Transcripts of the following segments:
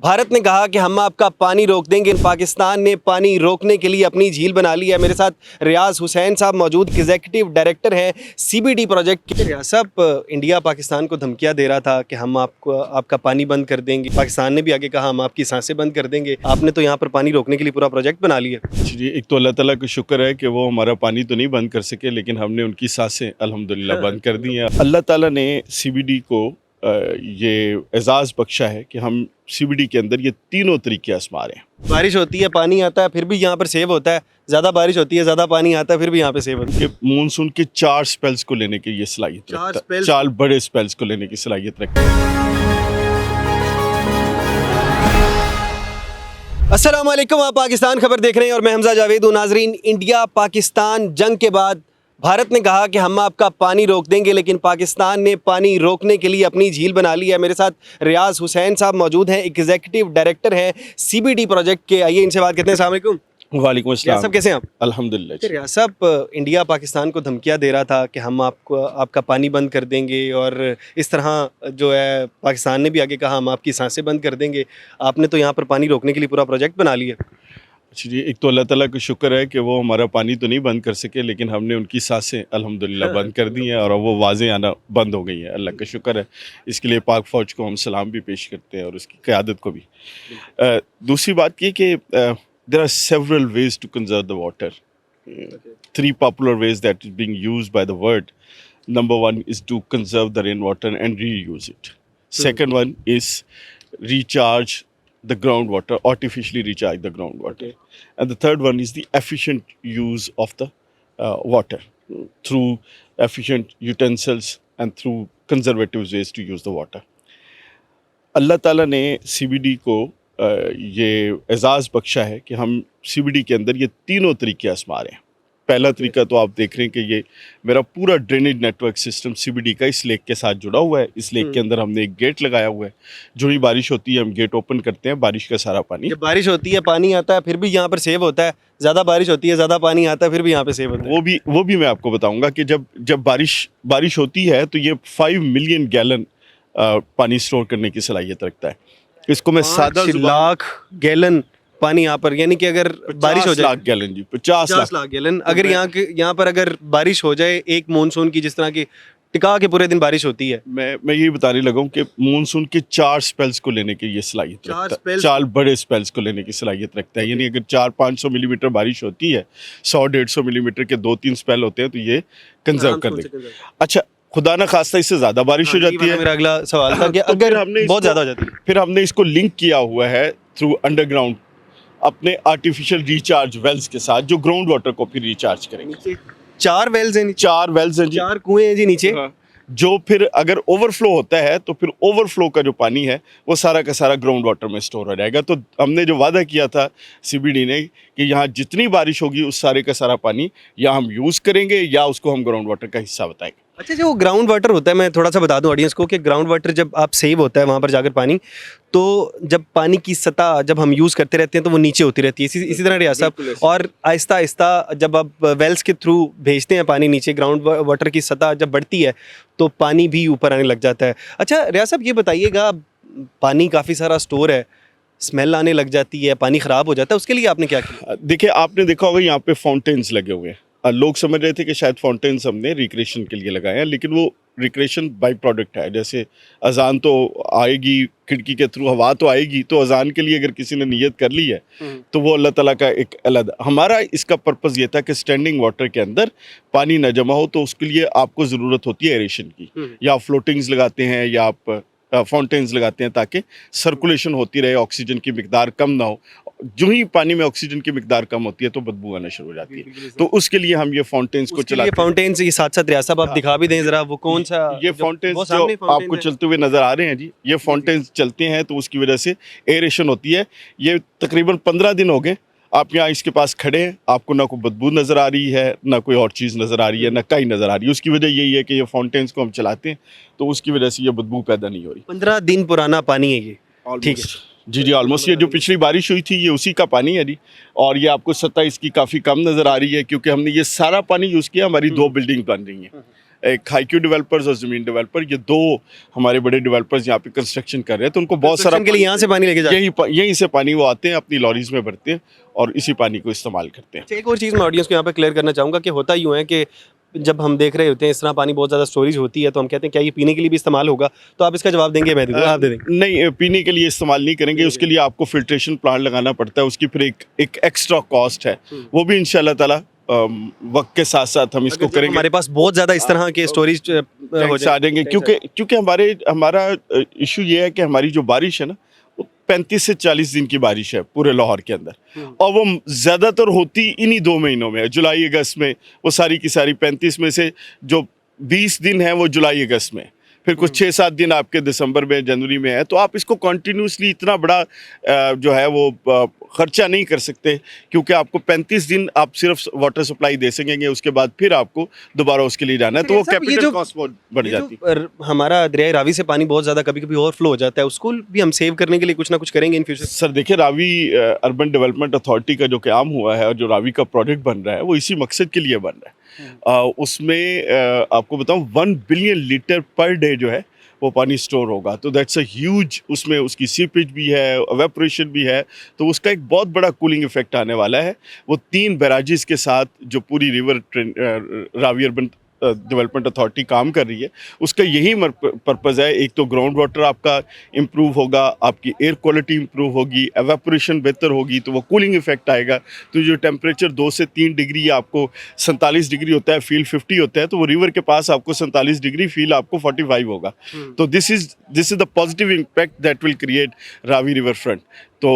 भारत ने कहा कि हम आपका पानी रोक देंगे। पाकिस्तान ने पानी रोकने के लिए अपनी झील बना ली है। मेरे साथ रियाज हुसैन साहब मौजूद, एग्जीक्यूटिव डायरेक्टर हैं सीबीडी प्रोजेक्ट के। रियाज साहब, इंडिया पाकिस्तान को धमकियां दे रहा था कि हम आपका पानी बंद कर देंगे। पाकिस्तान ने भी आगे कहा हम आपकी सांसें बंद कर देंगे। आपने तो यहाँ पर पानी रोकने के लिए पूरा प्रोजेक्ट बना लिया। जी, एक तो अल्लाह ताला का शुक्र है कि वो हमारा पानी तो नहीं बंद कर सके, लेकिन हमने उनकी सांसें अल्हम्दुलिल्लाह बंद कर दी हैं। अल्लाह ताला ने सीबीडी को ये एजाज़ बख्शा है कि हम सीबीडी के अंदर ये तीनों तरीके आजमा रहे हैं। बारिश होती है, पानी आता है, फिर भी यहाँ पर सेव होता है। ज़्यादा बारिश होती है, ज़्यादा पानी आता है, फिर भी यहाँ पे सेव होता है। कि मानसून के 4 स्पेल्स को लेने की ये सलाहियत रखता है। 4 बड़े स्पेल्स को लेने की सलाहियत रखता है। अस्सलाम वालेकुम, आप पाकिस्तान खबर देख रहे हैं और मैं हमजा जावेद हूँ। नाजरीन, इंडिया पाकिस्तान जंग के बाद भारत ने कहा कि हम आपका पानी रोक देंगे, लेकिन पाकिस्तान ने पानी रोकने के लिए अपनी झील बना ली है। मेरे साथ रियाज हुसैन साहब मौजूद हैं, एग्जीक्यूटिव डायरेक्टर हैं सीबीडी प्रोजेक्ट के। आइए इनसे बात करते हैं। अस्सलाम वालेकुम। वालेकुम अस्सलाम। सब कैसे हैं आप? अल्हम्दुलिल्लाह। रियाज साहब, इंडिया पाकिस्तान को धमकियां दे रहा था कि हम आपका पानी बंद कर देंगे, और इस तरह जो है पाकिस्तान ने भी आगे कहा हम आपकी सांसें बंद कर देंगे। आपने तो यहाँ पर पानी रोकने के लिए पूरा प्रोजेक्ट बना लिया। जी, एक तो अल्लाह ताला का शुक्र है कि वो हमारा पानी तो नहीं बंद कर सके, लेकिन हमने उनकी सांसें अल्हम्दुलिल्लाह बंद कर दी हैं और अब वो वाज़े आना बंद हो गई है। अल्लाह का शुक्र है। इसके लिए पाक फ़ौज को हम सलाम भी पेश करते हैं और उसकी क़यादत को भी। दूसरी बात ये कि there are several ways to conserve the water. 3 popular ways that is being used by the world. Number 1 is to conserve the rainwater and reuse it. Second one is recharge the groundwater, artificially recharge the groundwater. And the third one is the efficient use of the water through efficient utensils and through conservative ways to use the water. अल्लाह ताला ने CBD को ये एजाज़ बख्शा है कि हम CBD के अंदर ये तीनों तरीके आजमा रहे हैं। पहला तरीका तो आप देख रहे हैं कि ये मेरा पूरा ड्रेनेज नेटवर्क सिस्टम सीबीडी का इस लेक के साथ जुड़ा हुआ है। इस लेक के अंदर हमने एक गेट लगाया हुआ है। जो ही बारिश होती है हम गेट ओपन करते हैं, बारिश का सारा पानी, जब बारिश होती है पानी आता है, फिर भी यहाँ पर सेव होता है। ज़्यादा बारिश होती है, ज़्यादा पानी आता है, फिर भी यहाँ पे सेव होता है। वो भी मैं आपको बताऊंगा कि जब बारिश होती है तो ये 5 मिलियन गैलन पानी स्टोर करने की सलाहियत रखता है। इसको मैं 5 लाख गैलन पानी यहाँ पर, यानी कि अगर बारिश हो जाए 50 लाख गैलन जी, 50 लाख गैलन। अगर यहाँ पर अगर बारिश हो जाए एक मानसून की, जिस तरह की टिका के पूरे दिन बारिश होती है, मैं यही बताने लगा हूँ कि मानसून के 4 स्पेल्स को लेने की ये सलाहियत रखता है। 4 बड़े स्पेल्स को लेने की सलाहियत रखता है। यानी अगर 400-500 मिलीमीटर बारिश होती है, 100-150 मिलीमीटर के 2-3 स्पेल होते हैं, तो ये कंजर्व कर देगा। अच्छा, खुदा ना खास्ता इससे ज़्यादा बारिश हो जाती है। मेरा अगला सवाल था कि अगर हमने बहुत ज़्यादा हो जाती है, फिर हमने इसको लिंक किया हुआ है थ्रू अंडरग्राउंड अपने आर्टिफिशियल रिचार्ज वेल्स के साथ, जो ग्राउंड वाटर को फिर रिचार्ज करेंगे। 4 वेल्स हैं, 4 वेल्स हैं जी, 4 कुएं हैं जी नीचे। हाँ। जो फिर अगर ओवरफ्लो होता है तो फिर ओवरफ्लो का जो पानी है वो सारा का सारा ग्राउंड वाटर में स्टोर हो जाएगा। तो हमने जो वादा किया था सीबीडी ने कि यहाँ जितनी बारिश होगी उस सारे का सारा पानी या हम यूज़ करेंगे या उसको हम ग्राउंड वाटर का हिस्सा बताएंगे। अच्छा, जो ग्राउंड वाटर होता है, मैं थोड़ा सा बता दूं ऑडियंस को कि ग्राउंड वाटर जब आप सेव होता है वहाँ पर जाकर पानी, तो जब पानी की सतह जब हम यूज़ करते रहते हैं तो वो नीचे होती रहती है। इसी तरह रियाज साहब, और आहिस्ता आहिस्ता जब आप वेल्स के थ्रू भेजते हैं पानी नीचे, ग्राउंड वाटर की सतह जब बढ़ती है तो पानी भी ऊपर आने लग जाता है। अच्छा रियाज साहब, ये बताइएगा, पानी काफ़ी सारा स्टोर है, स्मेल आने लग जाती है, पानी ख़राब हो जाता है, उसके लिए आपने क्या किया? देखिए, आपने देखा होगा यहाँ पे फाउंटेन्स लगे हुए हैं। लोग समझ रहे थे कि शायद फाउंटेन्स हमने रिक्रिएशन के लिए लगाए हैं, लेकिन वो रिक्रिएशन बाई प्रोडक्ट है। जैसे अजान तो आएगी, खिड़की के थ्रू हवा तो आएगी, तो अजान के लिए अगर किसी ने नियत कर ली है तो वो अल्लाह ताला का एक अलग। हमारा इसका पर्पज़ ये था कि स्टैंडिंग वाटर के अंदर पानी ना जमा हो, तो उसके लिए आपको ज़रूरत होती है एरेशन की, या आप फ्लोटिंग्स लगाते हैं या आप फाउंटेन्स लगाते हैं ताकि सर्कुलेशन होती रहे, ऑक्सीजन की मिकदार कम ना हो। जो ही पानी में ऑक्सीजन की मिकदार कम होती है तो बदबू आना शुरू हो जाती है। तो उसके लिए हम ये फाउंटेन्स को चलाते हैं। फाउंटेन्स के साथ साथ रियाज साहब आप दिखा भी दें ज़रा, वो कौन सा? ये फाउंटेन्स जो आपको चलते हुए नज़र आ रहे हैं जी, ये फाउंटेन्स चलते हैं तो उसकी वजह से एरेशन होती है। ये तकरीबन 15 दिन हो गए आप यहाँ इसके पास खड़े हैं, आपको ना कोई बदबू नज़र आ रही है, ना कोई और चीज़ नज़र आ रही है, ना कहीं नज़र आ रही है। उसकी वजह यही है कि ये फाउंटेन्स को हम चलाते हैं तो उसकी वजह से ये बदबू पैदा नहीं हो रही। 15 दिन पुराना पानी है ये, ठीक है जी, ऑलमोस्ट ये जो पिछली बारिश हुई थी ये उसी का पानी है जी। और ये आपको सतह इसकी काफ़ी कम नज़र आ रही है क्योंकि हमने ये सारा पानी यूज़ किया। हमारी 2 बिल्डिंग बन रही हैं, एक हाईक्यू डेवलपर्स और ज़मीन डेवलपर, ये दो हमारे बड़े डेवलपर्स यहाँ पे कंस्ट्रक्शन कर रहे हैं, तो उनको बहुत सारा के लिए यहाँ से पानी लेके जाते हैं। यहीं से पानी वो आते हैं, अपनी लॉरीज में भरते हैं और इसी पानी को इस्तेमाल करते हैं। अच्छा, एक और चीज़ मैं ऑडियंस को यहाँ पे क्लियर करना चाहूँगा कि होता यूँ है कि जब हम देख रहे होते हैं इस तरह पानी बहुत ज़्यादा स्टोरेज होती है, तो हम कहते हैं क्या ये पीने के लिए भी इस्तेमाल होगा? तो आप इसका जवाब देंगे? मैं दे दूँ, आप दे देंगे। नहीं, पीने के लिए इस्तेमाल नहीं करेंगे, उसके लिए आपको फिल्ट्रेशन प्लांट लगाना पड़ता है, उसकी फिर एक एक्स्ट्रा कॉस्ट है, वो भी इंशाल्लाह ताला वक्त के साथ साथ हम इसको करेंगे। हमारे पास बहुत ज़्यादा इस तरह के स्टोरेज हो जाएंगे, क्योंकि हमारा इशू ये है कि हमारी जो बारिश है ना, वो 35 से 40 दिन की बारिश है पूरे लाहौर के अंदर, और वो ज़्यादातर होती इन्हीं 2 महीनों में है, जुलाई अगस्त में। वो सारी की सारी 35 में से जो 20 दिन है वो जुलाई अगस्त में, फिर कुछ 6-7 दिन आपके दिसंबर में, जनवरी में है। तो आप इसको कॉन्टीन्यूसली इतना बड़ा जो है वो खर्चा नहीं कर सकते, क्योंकि आपको 35 दिन आप सिर्फ वाटर सप्लाई दे सकेंगे, उसके बाद फिर आपको दोबारा उसके लिए जाना है, तो वो कैपिटल कॉस्ट बहुत बढ़ जाती है। हमारा दरिया रावी से पानी बहुत ज़्यादा कभी कभी ओवरफ्लो हो जाता है, उसको भी हम सेव करने के लिए कुछ ना कुछ करेंगे इन फ्यूचर? सर देखिए, रावी अर्बन डेवलपमेंट अथॉरिटी का जो क़याम हुआ है और जो रावी का प्रोजेक्ट बन रहा है, वो इसी मकसद के लिए बन रहा है। उसमें आपको बताऊं 1 बिलियन लीटर पर डे जो है वो पानी स्टोर होगा, तो दैट्स अ ह्यूज, उसमें उसकी सीपेज भी है, एवेपोरेशन भी है, तो उसका एक बहुत बड़ा कूलिंग इफेक्ट आने वाला है। वो 3 बैराजेस के साथ जो पूरी रावी अर्बन डेवलपमेंट अथॉरिटी काम कर रही है, उसका यही पर्पज़ है। एक तो ग्राउंड वाटर आपका इम्प्रूव होगा, आपकी एयर क्वालिटी इम्प्रूव होगी, एवेपोरेशन बेहतर होगी, तो वो कूलिंग इफेक्ट आएगा। तो जो टेम्परेचर 2 से 3 डिग्री आपको 47 डिग्री होता है, फील 50 होता है, तो वो रिवर के पास आपको 47 डिग्री, फील आपको 45 होगा। तो this is the positive impact that will create Ravi river front. तो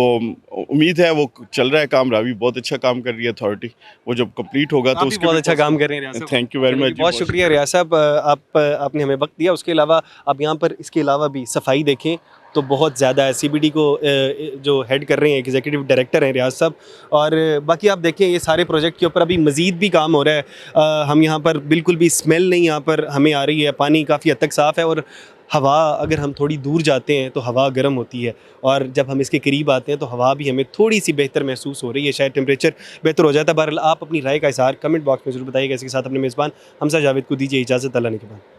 उम्मीद है वो चल रहा है काम, रावी बहुत अच्छा काम कर रही है अथॉरिटी, वो जब कंप्लीट होगा तो उसके बहुत अच्छा काम कर रहे हैं रियाज साहब। थैंक यू वेरी मच, बहुत शुक्रिया रियाज साहब, आपने हमें वक्त दिया। उसके अलावा आप यहाँ पर इसके अलावा भी सफाई देखें तो बहुत ज़्यादा है। CBD को जो हेड कर रहे हैं, एग्जीक्यूटिव डायरेक्टर हैं रियाज साहब, और बाकी आप देखें ये सारे प्रोजेक्ट के ऊपर अभी मज़ीद भी काम हो रहा है। हम यहाँ पर बिल्कुल भी स्मेल नहीं यहाँ पर हमें आ रही है, पानी काफ़ी हद तक साफ़ है, और हवा अगर हम थोड़ी दूर जाते हैं तो हवा गर्म होती है, और जब हम इसके करीब आते हैं तो हवा भी हमें थोड़ी सी बेहतर महसूस हो रही है, शायद टेम्परेचर बेहतर हो जाता है। बहरहाल आप अपनी राय का इज़हार कमेंट बॉक्स में ज़रूर बताइएगा। इसके साथ अपने मेज़बान हमजा जावेद को दीजिए इजाज़त, अल्लाह ने के बाद।